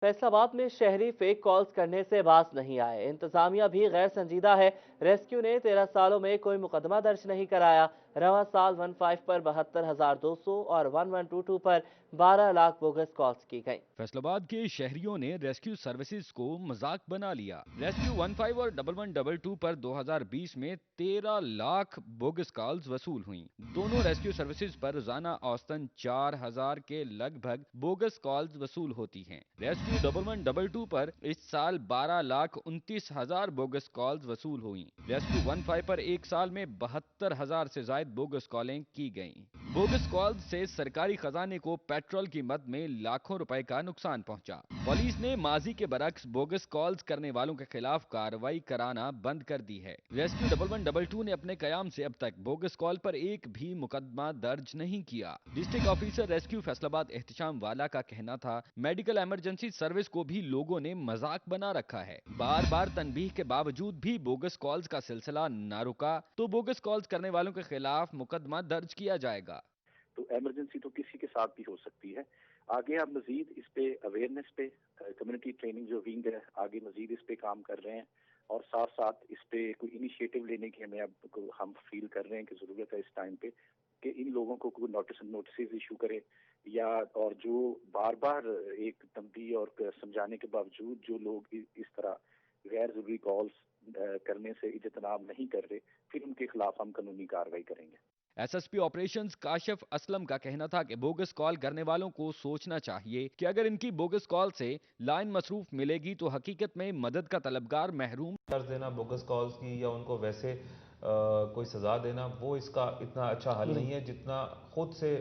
फैसला आबाद में शहरी फेक कॉल्स करने से बाज नहीं आए। इंतजामिया भी गैर संजीदा है। रेस्क्यू ने 13 सालों में कोई मुकदमा दर्ज नहीं कराया। रवा साल 15 पर 72,200 और 1122 पर 12 लाख बोगस कॉल्स की गई। फैसलाबाद के शहरियों ने रेस्क्यू सर्विसेज को मजाक बना लिया। रेस्क्यू 15 और 1122 पर 2020 में 13 लाख बोगस कॉल्स वसूल हुई। दोनों रेस्क्यू सर्विसेज पर रोजाना औसतन 4,000 के लगभग बोगस कॉल्स वसूल होती हैं। रेस्क्यू 1122 पर इस साल 12 लाख 29,000 बोगस कॉल्स वसूल हुई। रेस्क्यू 15 पर एक साल में 72,000 से ज्यादा बोगस कॉलें की गईं। बोगस कॉल्स से सरकारी खजाने को पेट्रोल की मद में लाखों रुपए का नुकसान पहुंचा। पुलिस ने माजी के बरक्स बोगस कॉल्स करने वालों के खिलाफ कार्रवाई कराना बंद कर दी है। रेस्क्यू 1122 ने अपने कयाम से अब तक बोगस कॉल पर एक भी मुकदमा दर्ज नहीं किया। District officer rescue Faisalabad Ehtesham वाला का कहना था, मेडिकल इमरजेंसी सर्विस को भी लोगों ने मजाक बना रखा है। बार बार तनबीह के बावजूद भी बोगस कॉल्स का सिलसिला न रुका तो बोगस कॉल्स करने वालों के खिलाफ मुकदमा दर्ज किया जाएगा। तो इमरजेंसी तो किसी के साथ भी हो सकती है। आगे हम मजीद इस पे अवेयरनेस पे कम्युनिटी ट्रेनिंग जो विंग है आगे मजीद इस पे काम कर रहे हैं और साथ साथ इस पे कोई इनिशिएटिव लेने की हमें अब हम फील कर रहे हैं कि ज़रूरत है इस टाइम पे कि इन लोगों को कोई नोटिस इशू करे या और जो बार बार एक तंबीह और समझाने के बावजूद जो लोग इस तरह गैर जरूरी कॉल्स करने से इजतनाब नहीं कर रहे, फिर उनके खिलाफ हम कानूनी कार्रवाई करेंगे। एसएसपी ऑपरेशंस काशिफ असलम का कहना था कि बोगस कॉल करने वालों को सोचना चाहिए कि अगर इनकी बोगस कॉल से लाइन मसरूफ मिलेगी तो हकीकत में मदद का तलबगार महरूम कर देना बोगस कॉल्स की या उनको वैसे कोई सज़ा देना, वो इसका इतना अच्छा हल नहीं है जितना खुद से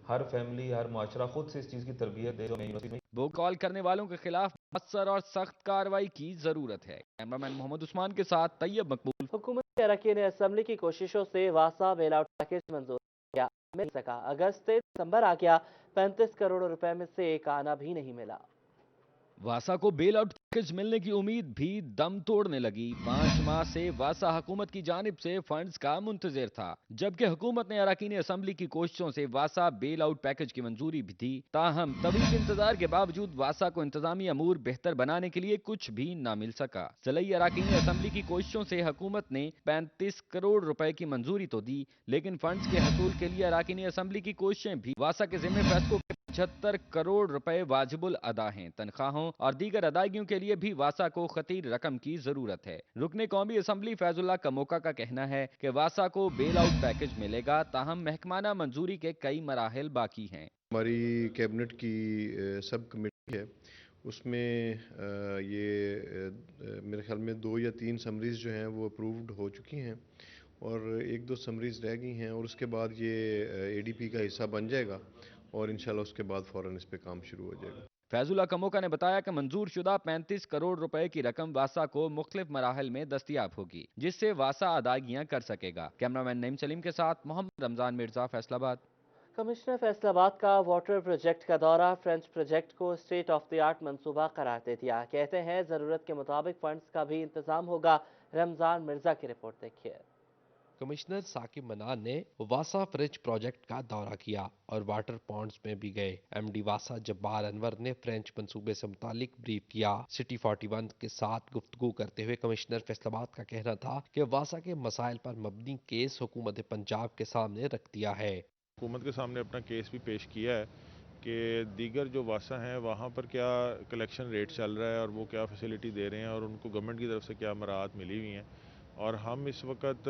हर फैमिली हर माशरा खुद से इस चीज़ की तरबियत दे। यूनिवर्सिटी बोगस कॉल करने वालों के खिलाफ मौसर और सख्त कार्रवाई की जरूरत है। कैमरामैन मोहम्मद उस्मान के साथ तैयब मकबूल। हुकूमत के अरकान असम्बली की कोशिशों से वासा बेल आउट पैकेज मंजूर किया मिल सका। अगस्त से दिसंबर आ गया, 35 करोड़ रुपए में से एक आना भी नहीं मिला। वासा को बेल आउट पैकेज मिलने की उम्मीद भी दम तोड़ने लगी। 5 माह से वासा हुकूमत की जानिब से फंड्स का मुंतजिर था, जबकि हुकूमत ने अरकान असम्बली की कोशिशों से वासा बेल आउट पैकेज की मंजूरी भी दी। ताहम तवील इंतजार के बावजूद वासा को इंतजामी अमूर बेहतर बनाने के लिए कुछ भी न मिल सका। जलई अरकान असम्बली की कोशिशों से हुकूमत ने 35 करोड़ रुपए की मंजूरी तो दी, लेकिन फंड्स के हसूल के लिए अरकान असम्बली की कोशिशें भी वासा के जिम्मे फैसलों के 75 करोड़ रुपए वाजिबुल अदा हैं। तनख्वाहों और दीगर अदायगियों के लिए भी वासा को खतीर रकम की जरूरत है। रुकने कौमी असम्बली फैजुल्लाह कमोका का कहना है कि वासा को बेल आउट पैकेज मिलेगा, ताहम महकमाना मंजूरी के कई मराहिल बाकी हैं। हमारी कैबिनेट की सब कमेटी है, उसमें मेरे ख्याल में 2 या 3 समरीज जो हैं वो अप्रूव्ड हो चुकी हैं और 1-2 समरीज रह गई हैं और उसके बाद ये एडीपी का हिस्सा बन जाएगा और इंशाल्लाह उसके बाद फौरन इस पे काम शुरू हो जाएगा। फैजुल्लाह कमोका ने बताया कि मंजूर शुदा 35 करोड़ रुपए की रकम वासा को मुख्तलिफ मराहल में दस्तियाब होगी, जिससे वासा अदायगियां कर सकेगा। कैमरामैन नईम सलीम के साथ मोहम्मद रमजान मिर्जा, फैसलाबाद। कमिश्नर फैसलाबाद का वाटर प्रोजेक्ट का दौरा। फ्रेंच प्रोजेक्ट को स्टेट ऑफ द आर्ट मंसूबा करार दे दिया। कहते हैं ज़रूरत के मुताबिक फंड्स का भी इंतजाम होगा। रमजान मिर्जा की रिपोर्ट देखिए। कमिश्नर साकिब मनान ने वासा फ्रेंच प्रोजेक्ट का दौरा किया और वाटर पॉन्ड्स में भी गए। एमडी वासा जब्बार अनवर ने फ्रेंच मंसूबे से मुतालिक ब्रीफ किया। सिटी 41 के साथ गुफ्तगू करते हुए कमिश्नर फैसलाबाद का कहना था कि वासा के मसाइल पर मबनी केस हुकूमत पंजाब के सामने रख दिया है। हुकूमत के सामने अपना केस भी पेश किया है कि दीगर जो वासा हैं वहाँ पर क्या कलेक्शन रेट चल रहा है और वो क्या फैसिलिटी दे रहे हैं और उनको गवर्नमेंट की तरफ से क्या मराहत मिली हुई हैं। और हम इस वक्त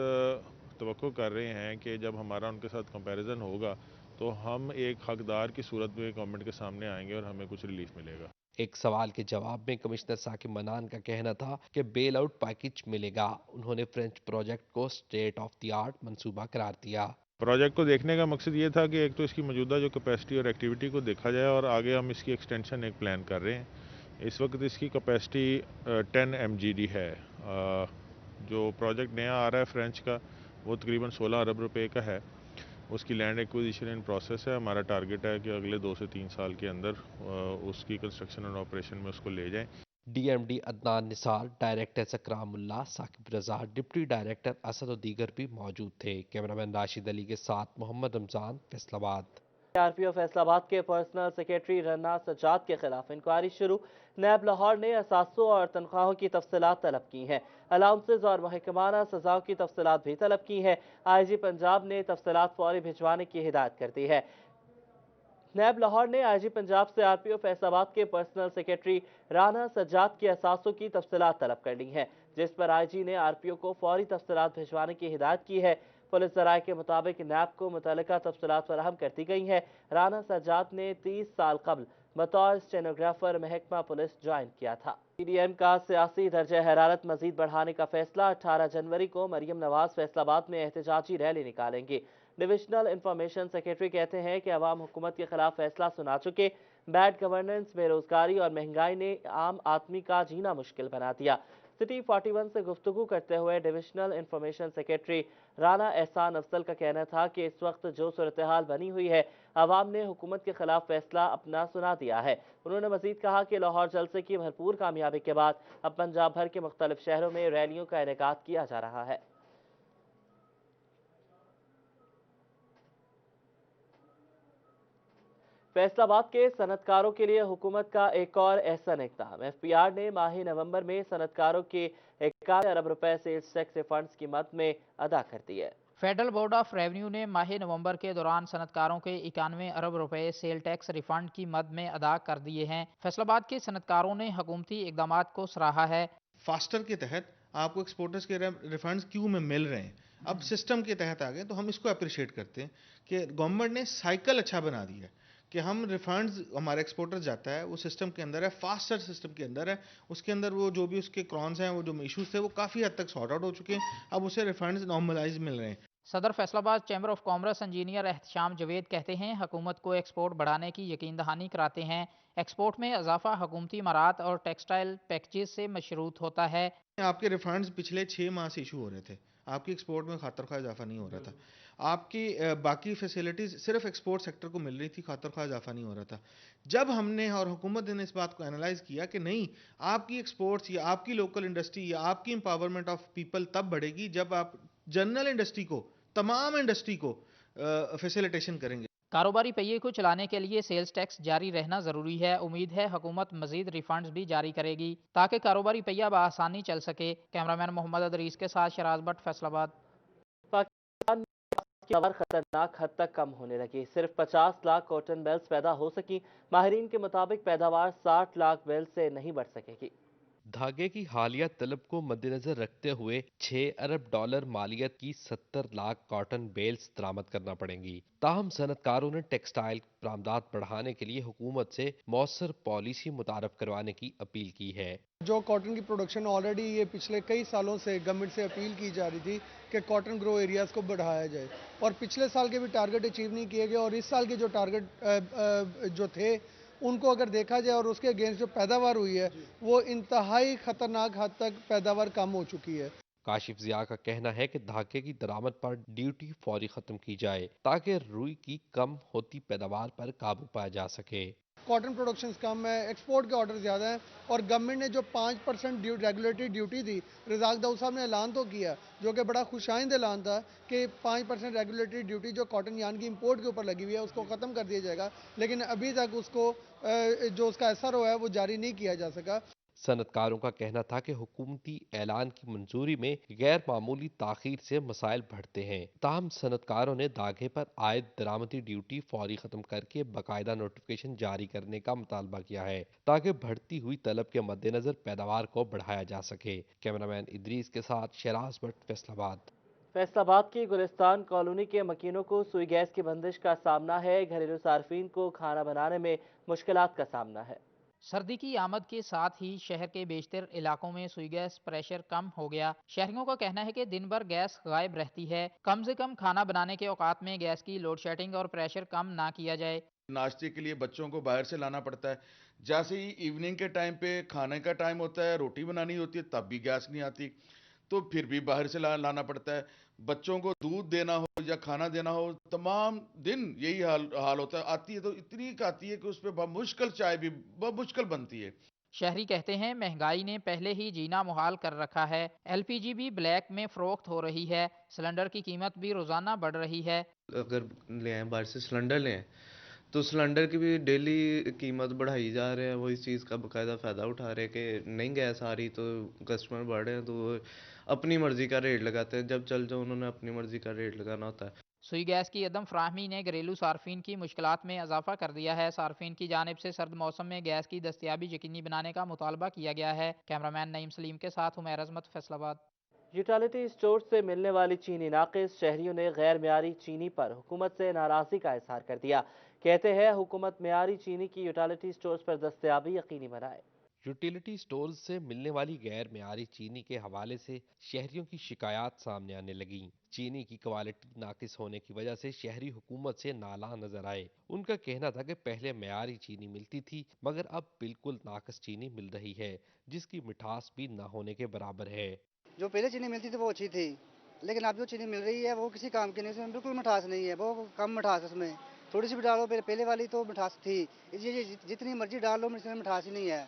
तवक्को कर रहे हैं कि जब हमारा उनके साथ कंपैरिजन होगा तो हम एक हकदार की सूरत में गवर्नमेंट के सामने आएंगे और हमें कुछ रिलीफ मिलेगा। एक सवाल के जवाब में कमिश्नर साकिब मनान का कहना था कि बेल आउट पैकेज मिलेगा। उन्होंने फ्रेंच प्रोजेक्ट को स्टेट ऑफ द आर्ट मंसूबा करार दिया। प्रोजेक्ट को देखने का मकसद ये था कि एक तो इसकी मौजूदा जो कैपेसिटी और एक्टिविटी को देखा जाए और आगे हम इसकी एक्सटेंशन एक प्लान कर रहे हैं। इस वक्त इसकी कैपेसिटी 10 MGD है। जो प्रोजेक्ट नया आ रहा है फ्रेंच का वो तकरीबन 16 अरब रुपए का है। उसकी लैंड एक्विजिशन इन प्रोसेस है। हमारा टारगेट है कि अगले 2 से 3 साल के अंदर उसकी कंस्ट्रक्शन और ऑपरेशन में उसको ले जाएं। डीएमडी अदनान निसार, डायरेक्टर सकरामुल्ला, साकिब रजा, डिप्टी डायरेक्टर असद और दीगर भी मौजूद थे। कैमरामैन राशिद अली के साथ मोहम्मद रमजान, फैसलाबाद। आरपीओ फैसलाबाद के पर्सनल सेक्रेटरी रन्ना सज्जाद के खिलाफ इंक्वायरी शुरू। नैब लाहौर ने असासों और तनख्वाहों की तफसीलात तलब की हैं। अलाउंसेज और महकमाना सजाओं की तफसीलात भी तलब की हैं। आईजी पंजाब ने तफसीलात फौरी भिजवाने की हिदायत कर दी है। नैब लाहौर ने आईजी पंजाब से आरपीओ फैसलाबाद के पर्सनल सेक्रेटरी राना सज्जाद के असासों की तफसीलात तलब कर ली हैं, जिस पर आईजी ने आरपीओ को फौरी तफसीलात भिजवाने की हिदायत की है। पुलिस जराये के मुताबिक नैब को मुतल्लिका तफसीलात फराहम कर दी गई हैं। राना सज्जाद ने 30 साल कबल बतौर स्टेनोग्राफर महकमा पुलिस ज्वाइन किया था। पीडीएम का सियासी दर्जा हरारत मजीद बढ़ाने का फैसला। 18 जनवरी को मरियम नवाज फैसलाबाद में एहतजाजी रैली निकालेंगे। डिविजनल इंफॉर्मेशन सेक्रेटरी कहते हैं कि अवाम हुकूमत के खिलाफ फैसला सुना चुके। बैड गवर्नेंस, बेरोजगारी और महंगाई ने आम आदमी का जीना मुश्किल बना दिया। सिटी 41 से गुफ्तगू करते हुए डिविजनल इंफॉर्मेशन सेक्रेटरी राना एहसान अफजल का कहना था कि इस वक्त जो सूरत हाल बनी हुई है, अवाम ने हुकूमत के खिलाफ फैसला अपना सुना दिया है। उन्होंने मजीद कहा कि लाहौर जलसे की भरपूर कामयाबी के बाद अब पंजाब भर के मुख्तलिफ शहरों में रैलियों का इनेकाद किया जा रहा है। फैसलाबाद के सनतकारों के लिए हुकूमत का एक और अहसन इक़दाम। एफपीआर ने माह नवंबर में सनतकारों के 51 अरब रुपए सेल्स टैक्स रिफंड्स की मद में अदा कर दिए। फेडरल बोर्ड ऑफ रेवेन्यू ने माह नवंबर के दौरान सनतकारों के 91 अरब रुपए सेल टैक्स रिफंड की मद में अदा कर दिए हैं। फैसलाबाद के सनतकारों ने हुकूमती इकदाम को सराहा है। फास्टर के तहत आपको एक्सपोर्टर्स के रिफंड्स क्यों में मिल रहे हैं, अब सिस्टम के तहत आ गए, तो हम इसको अप्रिशिएट करते हैं कि गवर्नमेंट ने साइकिल अच्छा बना दिया है कि हम रिफंड्स हमारे एक्सपोर्टर जाता है, वो सिस्टम के अंदर है, फास्टर सिस्टम के अंदर है, उसके अंदर वो जो भी उसके क्रॉन्स हैं, वो जो इशूज थे वो काफ़ी हद तक सॉर्ट आउट हो चुके हैं, अब उसे रिफंड्स नॉर्मलाइज मिल रहे हैं। सदर Faisalabad chamber of commerce engineer Ehtesham Javed कहते हैं हुकूमत को एक्सपोर्ट बढ़ाने की यकीन दहानी कराते हैं। एक्सपोर्ट में इजाफा हुकूमती इमारात और टेक्सटाइल पैकेजेस से मशरूत होता है। आपके रिफंड्स पिछले 6 माह से इशू हो रहे थे, आपकी एक्सपोर्ट में खातर खा इजाफा नहीं हो रहा था, आपकी बाकी फैसिलिटीज़ सिर्फ एक्सपोर्ट सेक्टर को मिल रही थी, खातर खा इजाफा नहीं हो रहा था। जब हमने और हुकूमत ने इस बात को एनालाइज किया कि नहीं, आपकी एक्सपोर्ट्स या आपकी लोकल इंडस्ट्री या आपकी एम्पावरमेंट ऑफ पीपल तब बढ़ेगी जब आप जनरल इंडस्ट्री को, तमाम इंडस्ट्री को फैसिलिटेशन करेंगे। कारोबारी पहिए को चलाने के लिए सेल्स टैक्स जारी रहना जरूरी है। उम्मीद है हुकूमत मजीद रिफंड्स भी जारी करेगी ताकि कारोबारी पहिया बआसानी चल सके। कैमरामैन मोहम्मद अदरीस के साथ शराज भट्ट, फैसलाबाद। पाकिस्तान की पैदावार खतरनाक हद तक कम होने लगी। सिर्फ 50 लाख कॉटन बेल्स पैदा हो सकी। माहिरीन के मुताबिक पैदावार 60 लाख बेल से नहीं बढ़ सकेगी। धागे की हालिया तलब को मद्देनजर रखते हुए 6 अरब डॉलर मालियत की 70 लाख कॉटन बेल्स दरामद करना पड़ेंगी। ताहम सनतकारों ने टेक्सटाइल बरामदात बढ़ाने के लिए हुकूमत से मौसर पॉलिसी मुतारफ करवाने की अपील की है। जो कॉटन की प्रोडक्शन ऑलरेडी ये पिछले कई सालों से गवर्नमेंट से अपील की जा रही थी कि कॉटन ग्रो एरियाज को बढ़ाया जाए, और पिछले साल के भी टारगेट अचीव नहीं किए गए, और इस साल के जो टारगेट जो थे उनको अगर देखा जाए और उसके अगेंस्ट जो पैदावार हुई है वो इंतहाई खतरनाक हद तक पैदावार कम हो चुकी है। काशिफ जिया का कहना है कि धागे की दरामद पर ड्यूटी फौरी खत्म की जाए ताकि रुई की कम होती पैदावार पर काबू पाया जा सके। कॉटन प्रोडक्शन कम है, एक्सपोर्ट के ऑर्डर ज़्यादा हैं, और गवर्नमेंट ने जो 5% रेगुलेटरी ड्यूटी दी, रज़ाक दाऊद साहब ने ऐलान तो किया जो कि बड़ा खुशाइंद ऐलान था कि 5% रेगुलेटरी ड्यूटी जो कॉटन यान की इंपोर्ट के ऊपर लगी हुई है उसको ख़त्म कर दिया जाएगा, लेकिन अभी तक उसको जो उसका असर हुआ है वो जारी नहीं किया जा सका। सनतकारों का कहना था कि हुकूमती ऐलान की मंजूरी में गैर मामूली ताखीर से मसाइल बढ़ते हैं। ताहम सनतकारों ने धागे पर आयद दरामदी ड्यूटी फौरी खत्म करके बाकायदा नोटिफिकेशन जारी करने का मुतालबा किया है ताकि बढ़ती हुई तलब के मद्देनजर पैदावार को बढ़ाया जा सके। कैमरामैन इदरीस के साथ शराज भट्ट, फैसलाबाद। फैसलाबाद की गुलिस्तान कॉलोनी के मकीनों को सुई गैस की बंदिश का सामना है। घरेलू सार्फिन को खाना बनाने में मुश्किलात का सामना है। सर्दी की आमद के साथ ही शहर के बेशतर इलाकों में सुई गैस प्रेशर कम हो गया। शहरियों का कहना है कि दिन भर गैस गायब रहती है। कम से कम खाना बनाने के औकात में गैस की लोड शेडिंग और प्रेशर कम ना किया जाए। नाश्ते के लिए बच्चों को बाहर से लाना पड़ता है, जैसे ही इवनिंग के टाइम पे खाने का टाइम होता है, रोटी बनानी होती है, तब भी गैस नहीं आती, तो फिर भी बाहर से लाना पड़ता है। बच्चों को दूध देना हो या खाना देना हो, तमाम दिन यही हाल होता है। आती है तो इतनी आती है कि उस पर बहुत मुश्किल, चाय भी बहुत मुश्किल बनती है। शहरी कहते हैं महंगाई ने पहले ही जीना मुहाल कर रखा है। एलपीजी भी ब्लैक में फरोख्त हो रही है। सिलेंडर की कीमत भी रोजाना बढ़ रही है। अगर ले आए बाहर से सिलेंडर ले आए तो सिलेंडर की भी डेली कीमत बढ़ाई जा रहे हैं, वो इस चीज़ का बाकायदा फ़ायदा उठा रहे हैं कि नहीं गैस आ रही तो कस्टमर बढ़ रहे हैं, तो वो अपनी मर्ज़ी का रेट लगाते हैं, जब चल जाओ उन्होंने अपनी मर्ज़ी का रेट लगाना होता है। सुई गैस की अदम फ्राहमी ने घरेलू सार्फिन की मुश्किलात में इजाफा कर दिया है। सार्फिन की जानिब से सर्द मौसम में गैस की दस्तयाबी यकीनी बनाने का मुतालबा किया गया है। कैमरामैन नईम सलीम के साथ उमैर अजमत, फैसलाबाद। यूटिलिटी स्टोर से मिलने वाली चीनी नाकिस, शहरियों ने गैर मियारी चीनी पर हुकूमत से नाराज़गी का इजहार कर दिया। कहते हैं हुकूमत मियारी चीनी की यूटिलिटी स्टोर्स पर दस्तयाबी यकीनी बनाए। यूटिलिटी स्टोर्स से मिलने वाली गैर मियारी चीनी के हवाले से शहरियों की शिकायत सामने आने लगी। चीनी की क्वालिटी नाकिस होने की वजह से शहरी हुकूमत से नाला नजर आए। उनका कहना था कि पहले मियारी चीनी मिलती थी, मगर अब बिल्कुल नाकिस चीनी मिल रही है, जिसकी मिठास भी न होने के बराबर है। जो पहले चीनी मिलती थी वो अच्छी थी, लेकिन अब जो चीनी मिल रही है वो किसी काम की नहीं, उसमें बिल्कुल मिठास नहीं है, वो कम मिठास है उसमें। थोड़ी सी भी डालो, पहले वाली तो मिठास थी, ये जितनी मर्जी डाल लो इसमें मिठास ही नहीं है।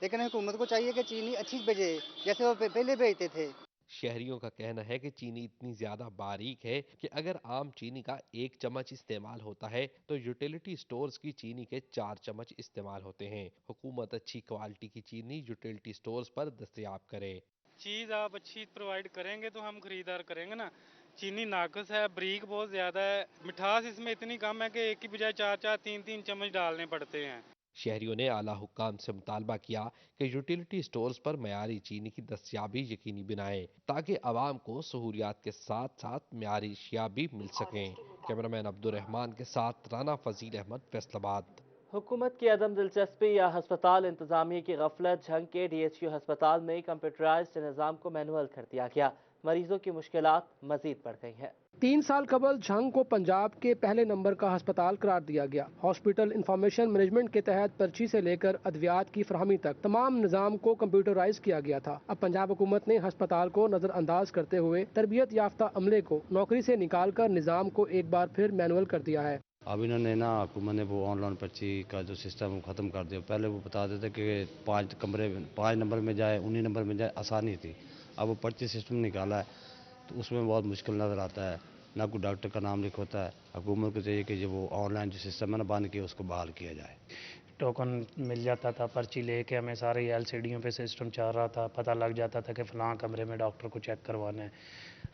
लेकिन हुकूमत को चाहिए कि चीनी अच्छी भेजे, जैसे वो पहले भेजते थे। शहरियों का कहना है कि चीनी इतनी ज्यादा बारीक है कि अगर आम चीनी का 1 चम्मच इस्तेमाल होता है तो यूटिलिटी स्टोर्स की चीनी के 4 चम्मच इस्तेमाल होते हैं। हुकूमत अच्छी क्वालिटी की चीनी यूटिलिटी स्टोर्स पर दस्तयाब करे। चीज़ आप अच्छी प्रोवाइड करेंगे तो हम खरीदार करेंगे ना। चीनी नाकस है, बारीक बहुत ज़्यादा है, मिठास इसमें इतनी कम है कि एक की बजाय 4-4, 3-3 चम्मच डालने पड़ते हैं। शहरियों ने आला हुक्काम से मुतालबा किया कि यूटिलिटी स्टोर्स पर मयारी चीनी की दस्तयाबी यकीनी बनाए, ताकि आवाम को सहूलियात के साथ साथ मयारी अशिया भी मिल सकें। कैमरामैन अब्दुर्रहमान के साथ राना फजील अहमद, फैसलाबाद। हुकूमत की अदम दिलचस्पी या हस्पताल इंतजामिया की गफलत, झंग के DHU हस्पताल में कंप्यूटराइज्ड निज़ाम को मैनुअल कर दिया गया। मरीजों की मुश्किलात मजीद बढ़ गई हैं। 3 साल कबल झंग को पंजाब के पहले नंबर का अस्पताल करार दिया गया। हॉस्पिटल इंफॉर्मेशन मैनेजमेंट के तहत पर्ची से लेकर अद्वियात की फरहमी तक तमाम निज़ाम को कंप्यूटराइज किया गया था। अब पंजाब हुकूमत ने अस्पताल को नजरअंदाज करते हुए तरबियत याफ्ता अमले को नौकरी से निकाल कर निज़ाम को एक बार फिर मैनुअल कर दिया है। अब इन्होंने ना हुकूमत ने वो ऑनलाइन पर्ची का जो सिस्टम ख़त्म कर दिया। पहले वो बता देते कि 5 नंबर में जाए, 19 नंबर में जाए, आसानी थी। अब वो पर्ची सिस्टम निकाला है तो उसमें बहुत मुश्किल नज़र आता है, ना कोई डॉक्टर का नाम लिख होता है। हुकूमत को चाहिए कि जो वो ऑनलाइन जो सिस्टम है ना बंद किया, उसको बहाल किया जाए। टोकन मिल जाता था, पर्ची लेके हमें सारे LCDयों पे सिस्टम चल रहा था, पता लग जाता था कि फ़लाँ कमरे में डॉक्टर को चेक करवाना है।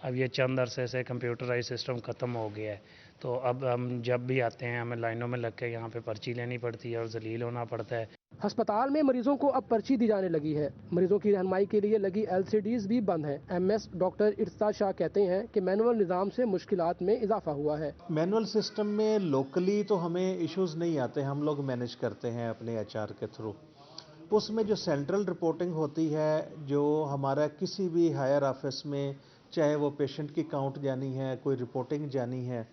अब ये चंद अरसे से कंप्यूटराइज सिस्टम ख़त्म हो गया है, तो अब हम जब भी आते हैं हमें लाइनों में लग के यहाँ पे पर्ची लेनी पड़ती है और जलील होना पड़ता है। अस्पताल में मरीजों को अब पर्ची दी जाने लगी है। मरीजों की रहनुमाई के लिए लगी LCDs भी बंद हैं। MS डॉक्टर इर्तिजा शाह कहते हैं कि मैनुअल निज़ाम से मुश्किलात में इजाफा हुआ है। मैनुअल सिस्टम में लोकली तो हमें इश्यूज नहीं आते, हम लोग मैनेज करते हैं अपने HR के थ्रू। उसमें जो सेंट्रल रिपोर्टिंग होती है, जो हमारा किसी भी हायर ऑफिस में, चाहे वो पेशेंट की काउंट जानी है, कोई रिपोर्टिंग जानी है,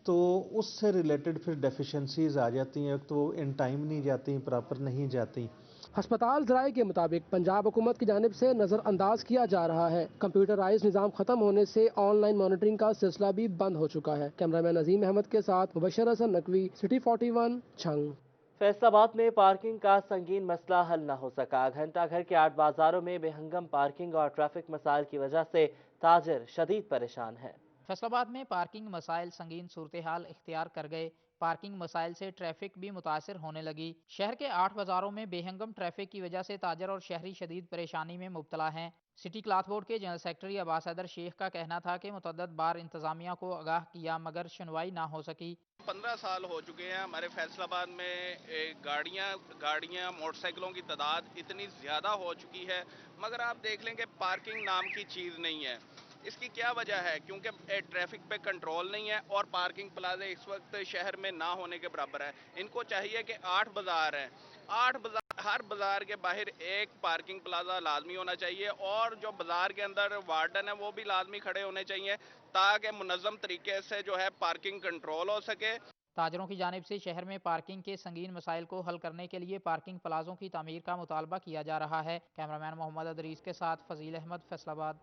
तो उससे रिलेटेड फिर डेफिशिएंसीज आ जाती हैं, तो इन टाइम नहीं जाती, प्रॉपर नहीं जाती। अस्पताल ज़राए के मुताबिक पंजाब हुकूमत की जानिब से नज़रअंदाज किया जा रहा है। कंप्यूटराइज निज़ाम ख़त्म होने से ऑनलाइन मॉनिटरिंग का सिलसिला भी बंद हो चुका है। कैमरामैन अजीम अहमद के साथ मुबशर हसन नकवी, सिटी 41, छंग। फैसलाबाद में पार्किंग का संगीन मसला हल न हो सका। घंटा घर के 8 बाजारों में बेहंगम पार्किंग और ट्रैफिक मसाइल की वजह से ताजिर शदीद परेशान हैं। फैसलाबाद में पार्किंग मसाइल संगीन सूरत हाल इख्तियार कर गए। पार्किंग मसाइल से ट्रैफिक भी मुतासर होने लगी। शहर के 8 बाजारों में बेहंगम ट्रैफिक की वजह से ताजर और शहरी शदीद परेशानी में मुब्तला हैं। सिटी क्लॉथ बोर्ड के जनरल सेक्रेटरी अब्बास हैदर शेख का कहना था कि मुतअद्दिद बार इंतजामिया को आगाह किया मगर सुनवाई ना हो सकी। 15 साल हो चुके हैं हमारे फैसलाबाद में गाड़ियाँ मोटरसाइकिलों की तादाद इतनी ज़्यादा हो चुकी है, मगर आप देख लें कि पार्किंग नाम की चीज़ नहीं है। इसकी क्या वजह है? क्योंकि ट्रैफिक पे कंट्रोल नहीं है और पार्किंग प्लाजा इस वक्त शहर में ना होने के बराबर है। इनको चाहिए कि 8 बाज़ार हैं, 8 बाज़ार, हर बाज़ार के बाहर एक पार्किंग प्लाजा लाजमी होना चाहिए और जो बाज़ार के अंदर वार्डन है वो भी लाजमी खड़े होने चाहिए ताकि मुनज़्ज़म तरीके से जो है पार्किंग कंट्रोल हो सके। ताजरों की जानिब से शहर में पार्किंग के संगीन मसाइल को हल करने के लिए पार्किंग प्लाजों की तामीर का मुतालबा किया जा रहा है। कैमरामैन मोहम्मद अदरीस के साथ फजील अहमद, फैसलाबाद।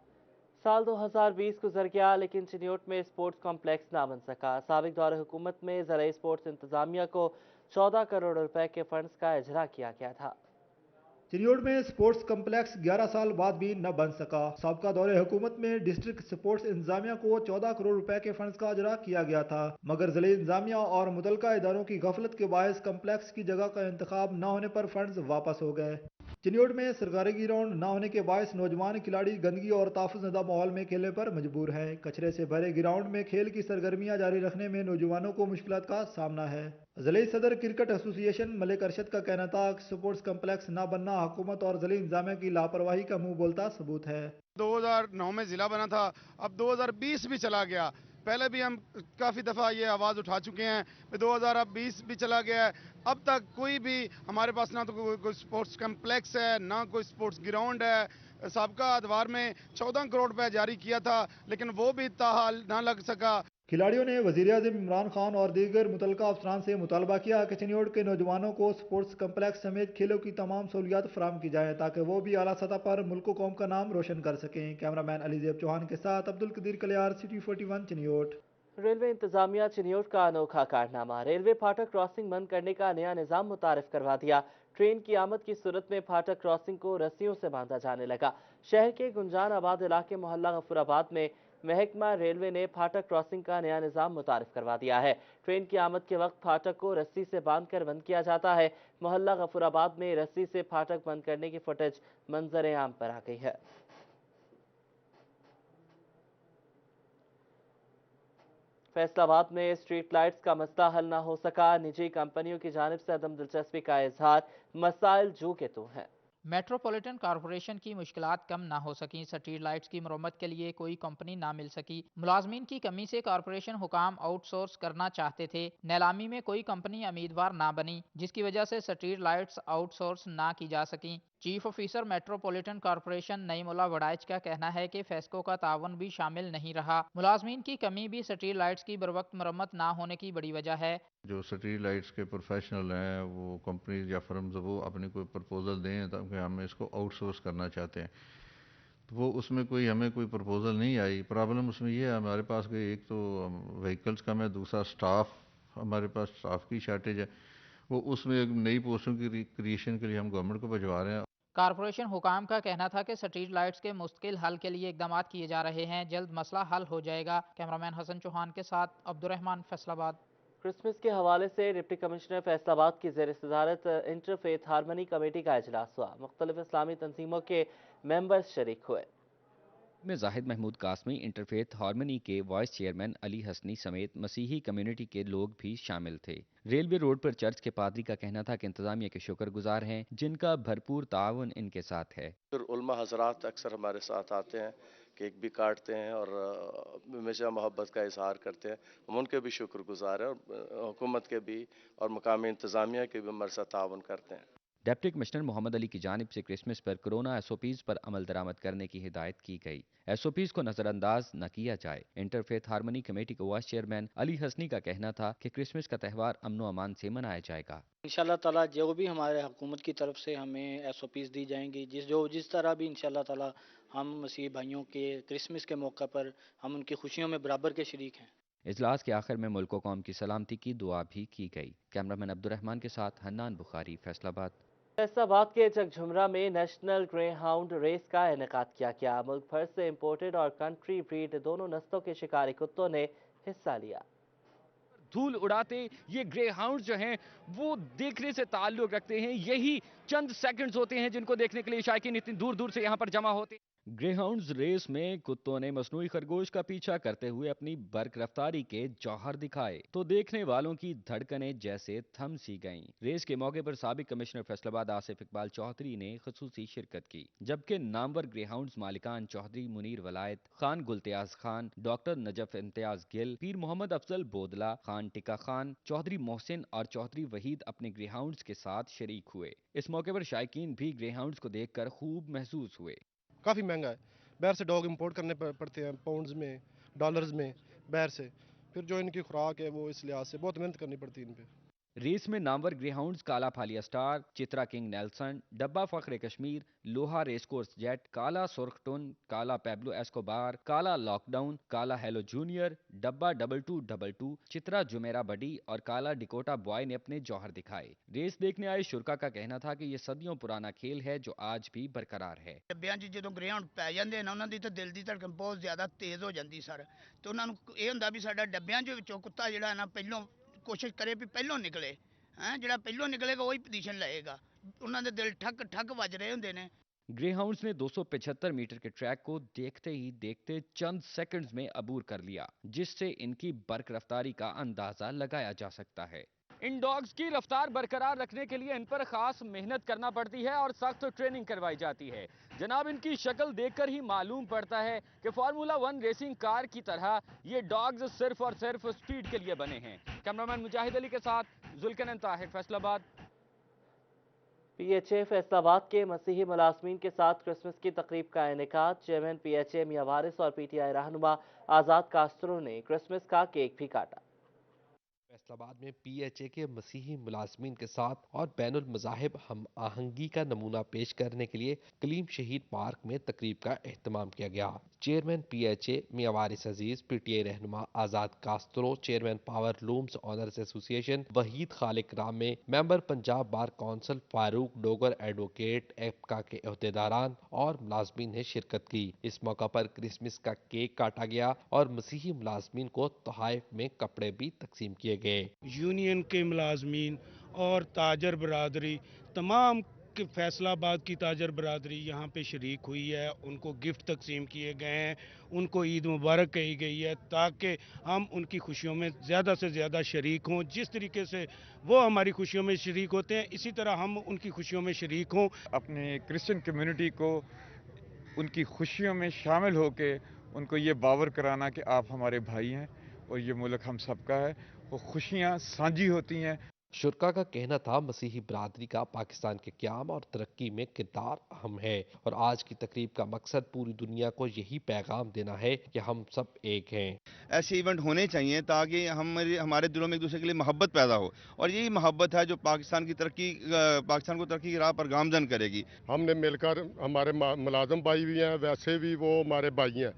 साल 2020 गुजर गया लेकिन चिन्योट में स्पोर्ट्स कॉम्प्लेक्स ना बन सका। साबिक दौर हुकूमत में ज़राई स्पोर्ट्स इंतजामिया को 14 करोड़ रुपए के फंड्स का इजरा किया गया था। चिन्योड में स्पोर्ट्स कम्प्लेक्स 11 साल बाद भी न बन सका। साबका दौरे हुकूमत में डिस्ट्रिक्ट स्पोर्ट्स इंतजामिया को 14 करोड़ रुपए के फंड्स का अजरा किया गया था, मगर ज़िले इंतजामिया और मुतलका इदारों की गफलत के बायस कम्प्लेक्स की जगह का इंतखाब न होने पर फंड्स वापस हो गए। चिन्योड में सरकारी ग्राउंड न होने के बायस नौजवान खिलाड़ी गंदगी और ताफुज़दा माहौल में खेलने पर मजबूर हैं। कचरे से भरे ग्राउंड में खेल की सरगर्मियां जारी रखने में नौजवानों को मुश्किलात का सामना है। ज़िले सदर क्रिकेट एसोसिएशन मलिक अरशद का कहना था कि स्पोर्ट्स कम्प्लेक्स न बनना हुकूमत और ज़िले इंतजामिया की लापरवाही का मुंह बोलता सबूत है। 2009 में ज़िला बना था, अब 2020 भी चला गया। पहले भी हम काफ़ी दफ़ा ये आवाज़ उठा चुके हैं, 2020 भी चला गया है। अब तक कोई भी हमारे पास ना तो कोई स्पोर्ट्स कम्प्लेक्स है, ना कोई स्पोर्ट्स ग्राउंड है। साबका अदवार में 14 करोड़ रुपए जारी किया था, लेकिन वो भी ताहाल ना लग सका। खिलाड़ियों ने वज़ीर-ए-आज़म इमरान खान और दीगर मुतल्लिका अफसरान से मुतालबा किया कि चिन्योड के नौजवानों को स्पोर्ट्स कम्प्लेक्स समेत खेलों की तमाम सहूलियात फराहम की जाएँ ताकि वो भी आला सतह पर मुल्क कौम का नाम रोशन कर सकें। कैमरामैन अलीज़ेब चौहान के साथ अब्दुल कदीर कलियार, सिटी 41 चिन्योड। रेलवे इंतजामिया चिन्योड का अनोखा कारनामा, रेलवे फाटक क्रॉसिंग बंद करने का नया निज़ाम मुतारिफ करवा दिया। ट्रेन की आमद की सूरत में फाटक क्रॉसिंग को रस्सियों से बांधा जाने लगा। शहर के गुंजान आबाद इलाके मोहल्ला गफूराबाद में महकमा रेलवे ने फाटक क्रॉसिंग का नया निज़ाम मुतारिफ करवा दिया है। ट्रेन की आमद के वक्त फाटक को रस्सी से बांधकर बंद किया जाता है। मोहल्ला गफूराबाद में रस्सी से फाटक बंद करने की फुटेज मंजर आम पर आ गई है। फैसलाबाद में स्ट्रीट लाइट्स का मसला हल न हो सका, निजी कंपनियों की जानिब से अदम दिलचस्पी का इजहार, मसाइल जू के तू हैं। मेट्रोपॉलिटन कॉरपोरेशन की मुश्किलात कम ना हो सकी, स्ट्रीट लाइट्स की मरम्मत के लिए कोई कंपनी ना मिल सकी। मुलाजमीन की कमी से कॉरपोरेशन हुकाम आउटसोर्स करना चाहते थे। नीलामी में कोई कंपनी उम्मीदवार ना बनी, जिसकी वजह से स्ट्रीट लाइट्स आउटसोर्स ना की जा सकी। Chief officer metropolitan corporation Naimullah Waraich का कहना है कि फेस्को का तावन भी शामिल नहीं रहा। मुलाजमीन की कमी भी स्ट्रीट लाइट्स की बरवक्त मरम्मत ना होने की बड़ी वजह है। जो स्ट्रीट लाइट्स के प्रोफेशनल हैं, वो कंपनीज या फर्म्स वो अपनी कोई प्रपोजल दें ताकि हम इसको आउटसोर्स करना चाहते हैं, तो वो उसमें हमें कोई प्रपोजल नहीं आई। प्रॉब्लम उसमें ये है हमारे पास कि एक तो व्हीकल्स कम है, दूसरा स्टाफ, हमारे पास स्टाफ की शॉर्टेज है। वो उसमें एक नई पोस्टों की क्रिएशन के लिए हम गवर्नमेंट को भिजवा रहे हैं। कॉरपोरेशन हुकाम का कहना था कि स्ट्रीट लाइट्स के मुस्तकिल हल के लिए इकदाम किए जा रहे हैं, जल्द मसला हल हो जाएगा। कैमरामैन हसन चौहान के साथ अब्दुर्रहमान, फैसलाबाद। क्रिसमस के हवाले से डिप्टी कमिश्नर फैसलाबाद की ज़ेर सदारत इंटरफेथ हारमनी कमेटी का इजलास हुआ। मुख्तलिफ इस्लामी तंजीमों के मेंबर्स शरीक हुए। में जाहिद महमूद कासमी, इंटरफेथ हारमनी के वाइस चेयरमैन अली हसनी समेत मसीही कम्युनिटी के लोग भी शामिल थे। रेलवे रोड पर चर्च के पादरी का कहना था कि इंतजामिया के शुक्रगुजार हैं, जिनका भरपूर ताउन इनके साथ है। फिर उलमा हजरात अक्सर हमारे साथ आते हैं, केक भी काटते हैं और हमेशा मोहब्बत का इजहार करते हैं। हम उनके भी शुक्रगुजार हैं और हुकूमत के भी और मकामी इंतजामिया के भी हमारे साथ ताउन करते हैं। डिप्टी कमिश्नर मोहम्मद अली की जानिब से क्रिसमस पर कोरोना एसओपीज पर अमल दरामद करने की हिदायत की गई। एसओपीज को नजरअंदाज न किया जाए। इंटरफेथ हारमनी कमेटी के वाइस चेयरमैन अली हसनी का कहना था कि क्रिसमस का त्यौहार अमन व अमान से मनाया जाएगा। इंशाल्लाह ताला जो भी हमारे हुकूमत की तरफ से हमें एसओपीज दी जाएंगी, जिस तरह भी इंशाल्लाह ताला हम मसीह भाइयों के क्रिसमस के मौका पर हम उनकी खुशियों में बराबर के शरीक हैं। इजलास के आखिर में मुल्क व कौम की सलामती की दुआ भी की गई। कैमरामैन अब्दुर्रहमान के साथ हन्नान बुखारी, फैसलाबाद। फैसलाबाद के चकझुमरा में नेशनल ग्रे हाउंड रेस का इनेकाद किया गया। मुल्क भर से इम्पोर्टेड और कंट्री ब्रीड दोनों नस्लों के शिकारी कुत्तों ने हिस्सा लिया। धूल उड़ाते ये ग्रे हाउंड जो हैं वो देखने से ताल्लुक रखते हैं। यही चंद सेकंड्स होते हैं जिनको देखने के लिए शायकीन इतनी दूर दूर से यहाँ पर जमा होते हैं। ग्रे हाउंड्स रेस में कुत्तों ने मसनूई खरगोश का पीछा करते हुए अपनी बर्क रफ्तारी के जौहर दिखाए तो देखने वालों की धड़कनें जैसे थम सी गईं। रेस के मौके पर साबिक कमिश्नर फैसलाबाद आसिफ इकबाल चौधरी ने खुसूसी शिरकत की, जबकि नामवर ग्रे हाउंड्स मालिकान चौधरी मुनीर वलायत, खान गुलतियाज खान, डॉक्टर नजफ इम्तियाज गिल, पीर मोहम्मद अफजल बोदला, खान टिका खान, चौधरी मोहसिन और चौधरी वहीद अपने ग्रे हाउंड्स के साथ शरीक हुए। इस मौके पर शायकीन भी ग्रे हाउंड्स को देखकर खूब महसूस हुए। काफ़ी महंगा है, बाहर से डॉग इंपोर्ट करने पड़ते हैं, पाउंड्स में, डॉलर्स में बाहर से, फिर जो इनकी खुराक है वो इस लिहाज से बहुत मेहनत करनी पड़ती है इन पे। रेस में नामवर ग्रेहाउंड्स काला फालिया स्टार, चित्रा किंग नेल्सन, डब्बा फख्रे कश्मीर, लोहा रेसकोर्स जेट, काला सुर्ख टुन, काला पैब्लो एस्कोबार, काला लॉकडाउन, काला हेलो जूनियर, डब्बा 2222, चित्रा जुमेरा बडी और काला डिकोटा बॉय ने अपने जौहर दिखाए। रेस देखने आए शुरका का कहना था कि ये सदियों पुराना खेल है जो आज भी बरकरार है। ਡੱਬਿਆਂ 'ਚ ਜਦੋਂ ਗ੍ਰੇਹਾਊਂਡ ਪੈ ਜਾਂਦੇ ਨੇ ਉਹਨਾਂ ਦੀ ਤਾਂ ਦਿਲ ਦੀ ਧੜਕਨ ਬਹੁਤ ਜ਼ਿਆਦਾ ਤੇਜ਼ ਹੋ ਜਾਂਦੀ ਸਰ, ਤੇ ਉਹਨਾਂ ਨੂੰ ਇਹ ਹੁੰਦਾ ਵੀ ਸਾਡਾ ਡੱਬਿਆਂ 'ਚ ਵਿੱਚੋਂ ਕੁੱਤਾ ਜਿਹੜਾ ਨਾ ਪਹਿਲੋਂ ਕੋਸ਼ਿਸ਼ ਕਰੇ ਵੀ ਪਹਿਲੋਂ ਨਿਕਲੇ, ਜਿਹੜਾ ਪਹਿਲੋਂ ਨਿਕਲੇਗਾ ਉਹੀ ਪੋਜੀਸ਼ਨ ਲਏਗਾ। ਉਹਨਾਂ ਦੇ ਦਿਲ ਠੱਕ ਠੱਕ ਵੱਜ ਰਹੇ ਹੁੰਦੇ ਨੇ। ग्रेहाउंड्स ने 275 मीटर के ट्रैक को देखते ही देखते चंद सेकंड्स में अबूर कर लिया, जिससे इनकी बर्क रफ्तारी का अंदाजा लगाया जा सकता है। इन डॉग्स की रफ्तार बरकरार रखने के लिए इन पर खास मेहनत करना पड़ती है और सख्त ट्रेनिंग करवाई जाती है। जनाब, इनकी शक्ल देखकर ही मालूम पड़ता है कि फार्मूला 1 रेसिंग कार की तरह ये डॉग्स सिर्फ और सिर्फ स्पीड के लिए बने हैं। कैमरामैन मुजाहिद अली के साथ जुल्कनन ताहिर, फैसलाबाद। PHA फैसलाबाद के मसीही मुलाजमीन के साथ क्रिसमस की तकरीब का इनेकाद। चेयरमैन PHA मियां वारिस और PTI रहनुमा आज़ाद कास्त्रो ने क्रिसमस का केक भी काटा। फैसलाबाद में PHA के मसीही मुलाजमीन के साथ और बैनुल मज़ाहिब हम आहंगी का नमूना पेश करने के लिए कलीम शहीद पार्क में तकरीब का एहतमाम किया गया। Chairman PHA Mian Waris Aziz, PTI रहनुमा Azad Castro, chairman power looms owners association Waheed Khaliq Rame, member Punjab bar council Farooq Dogar advocate, एपका के अहदेदारान और मुलाजमीन ने शिरकत की। इस मौका पर क्रिसमस का केक काटा गया और मसीही मुलाजमीन को तोहफे में कपड़े भी तकसीम किए गए। यूनियन के मुलाजमीन और ताजर बरादरी, तमाम फैसलाबाद की ताजर बरादरी यहाँ पे शरीक हुई है। उनको गिफ्ट तकसीम किए गए हैं, उनको ईद मुबारक कही गई है, ताकि हम उनकी खुशियों में ज़्यादा से ज़्यादा शरीक हों। जिस तरीके से वो हमारी खुशियों में शरीक होते हैं, इसी तरह हम उनकी खुशियों में शरीक हों। अपने क्रिश्चियन कम्युनिटी को उनकी खुशियों में शामिल होकर उनको ये बावर कराना कि आप हमारे भाई हैं और ये मुल्क हम सबका है, वो खुशियाँ साझी होती हैं। शुरका का कहना था मसीही बरादरी का पाकिस्तान के क़याम और तरक्की में किरदार अहम है और आज की तकरीब का मकसद पूरी दुनिया को यही पैगाम देना है कि हम सब एक हैं। ऐसे इवेंट होने चाहिए ताकि हमारे दिलों में एक दूसरे के लिए मोहब्बत पैदा हो, और यही मोहब्बत है जो पाकिस्तान को तरक्की की राह पर गामजन करेगी। हमने मिलकर, हमारे मुलाजम भाई भी हैं, वैसे भी वो हमारे भाई हैं,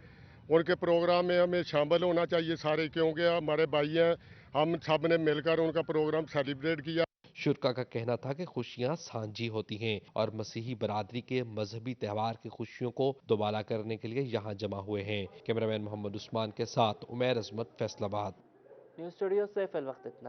उनके प्रोग्राम में हमें शामिल होना चाहिए सारे, क्योंकि हमारे भाई हैं। हम सब ने मिलकर उनका प्रोग्राम सेलिब्रेट किया। शुरका का कहना था कि खुशियां साझी होती हैं और मसीही बरादरी के मजहबी त्यौहार की खुशियों को दोबारा करने के लिए यहाँ जमा हुए हैं। कैमरामैन मोहम्मद उस्मान के साथ उमैर अजमत, फैसलाबाद। न्यूज़ स्टूडियो से फिल वक्त इतना है।